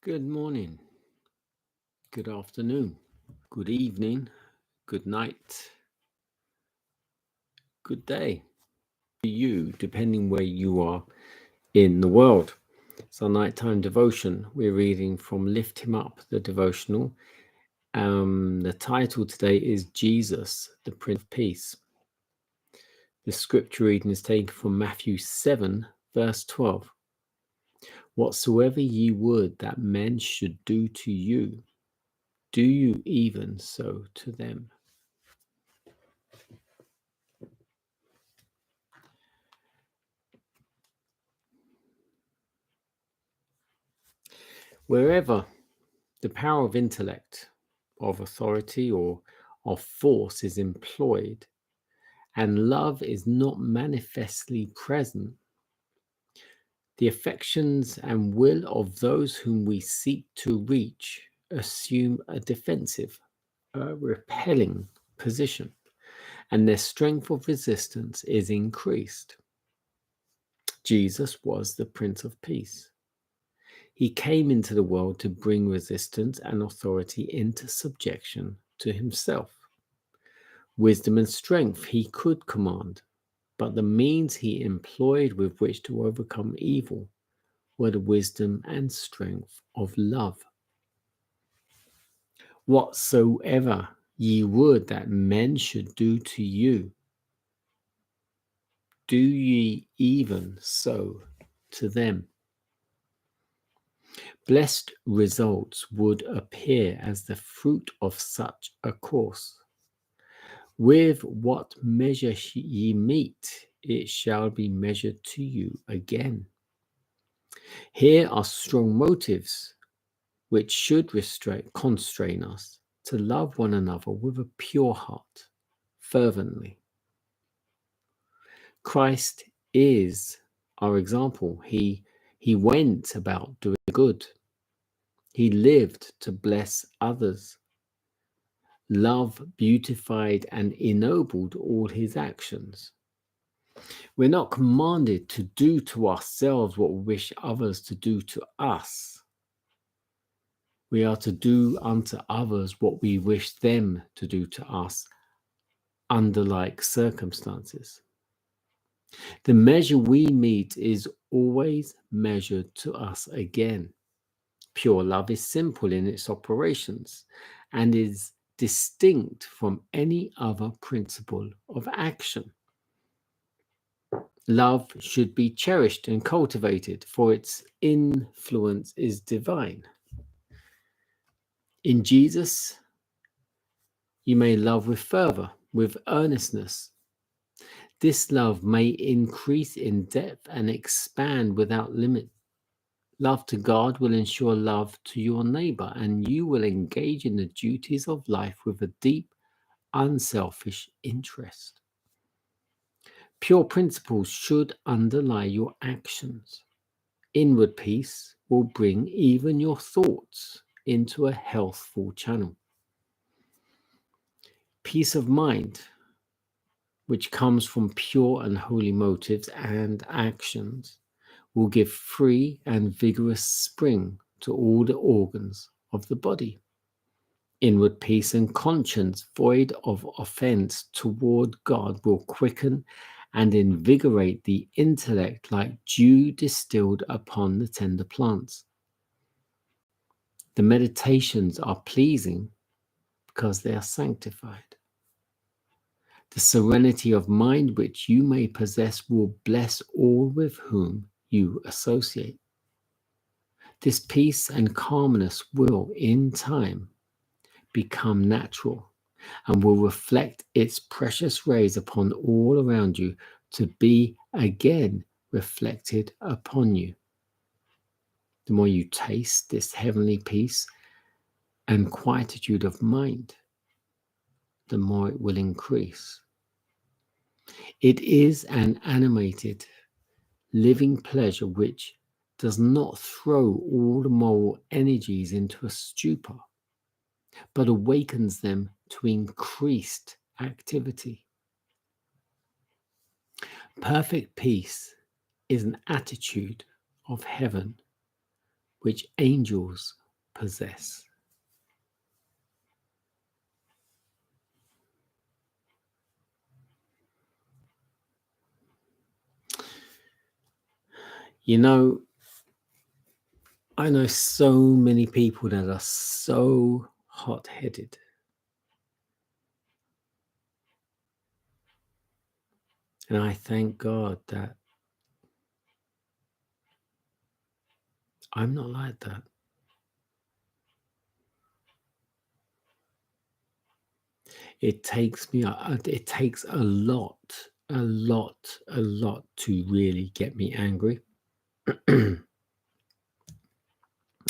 Good morning, good afternoon, good evening, good night, good day to you, depending where you are in the world. It's our nighttime devotion. We're reading from Lift Him Up, the devotional. The title today is Jesus, the Prince of Peace. The scripture reading is taken from Matthew 7, verse 12. Whatsoever ye would that men should do to you, do you even so to them. Wherever the power of intellect, of authority, or of force is employed, and love is not manifestly present, the affections and will of those whom we seek to reach assume a defensive, repelling position, and their strength of resistance is increased. Jesus was the Prince of Peace. He came into the world to bring resistance and authority into subjection to himself. Wisdom and strength he could command, but the means he employed with which to overcome evil were the wisdom and strength of love. Whatsoever ye would that men should do to you, do ye even so to them. Blessed results would appear as the fruit of such a course. With what measure ye mete, it shall be measured to you again. Here are strong motives which should constrain us to love one another with a pure heart, fervently. Christ is our example. He went about doing good. He lived to bless others. Love beautified and ennobled all his actions. We're not commanded to do to ourselves what we wish others to do to us. We are to do unto others what we wish them to do to us under like circumstances. The measure we meet is always measured to us again. Pure love is simple in its operations and is distinct from any other principle of action. Love should be cherished and cultivated, for its influence is divine. In Jesus, you may love with fervor, with earnestness. This love may increase in depth and expand without limit. Love to God will ensure love to your neighbor, and you will engage in the duties of life with a deep, unselfish interest. Pure principles should underlie your actions. Inward peace will bring even your thoughts into a healthful channel. Peace of mind, which comes from pure and holy motives and actions, will give free and vigorous spring to all the organs of the body. Inward peace and conscience void of offense toward God will quicken and invigorate the intellect like dew distilled upon the tender plants. The meditations are pleasing because they are sanctified. The serenity of mind which you may possess will bless all with whom you associate. This peace and calmness will, in time, become natural and will reflect its precious rays upon all around you to be again reflected upon you. The more you taste this heavenly peace and quietude of mind, the more it will increase. It is an animated, living pleasure which does not throw all the moral energies into a stupor, but awakens them to increased activity. Perfect peace is an attitude of heaven which angels possess. You know, I know so many people that are so hot-headed. And I thank God that I'm not like that. It takes a lot to really get me angry.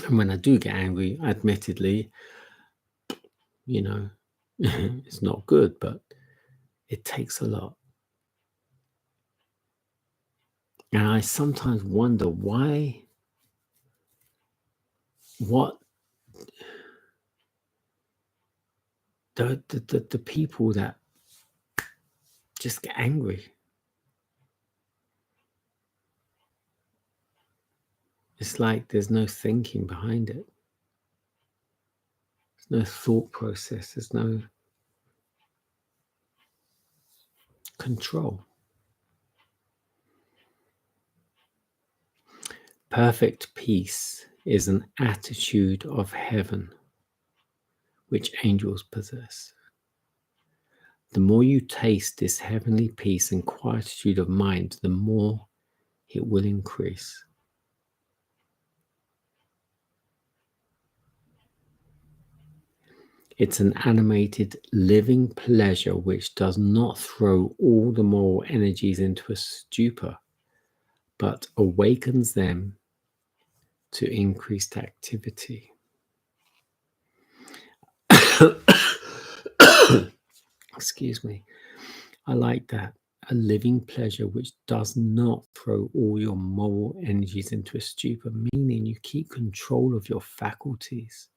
And when I do get angry, admittedly, it's not good, but it takes a lot. And I sometimes wonder what the people that just get angry. It's like there's no thinking behind it. There's no thought process. There's no control. Perfect peace is an attitude of heaven which angels possess. The more you taste this heavenly peace and quietude of mind, the more it will increase. It's an animated, living pleasure which does not throw all the moral energies into a stupor, but awakens them to increased activity. Excuse me. I like that. A living pleasure which does not throw all your moral energies into a stupor, meaning you keep control of your faculties.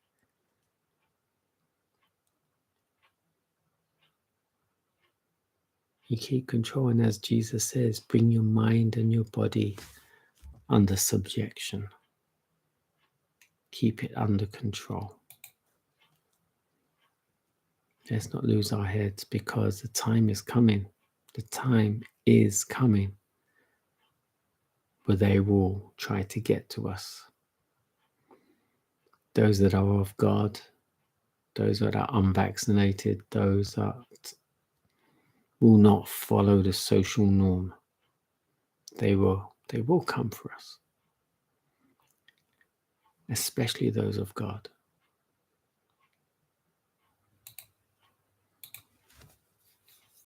You keep control, and as Jesus says, bring your mind and your body under subjection. Keep it under control. Let's not lose our heads, because the time is coming. The time is coming where they will try to get to us. Those that are of God, those that are unvaccinated, those that will not follow the social norm, they will come for us, especially those of God.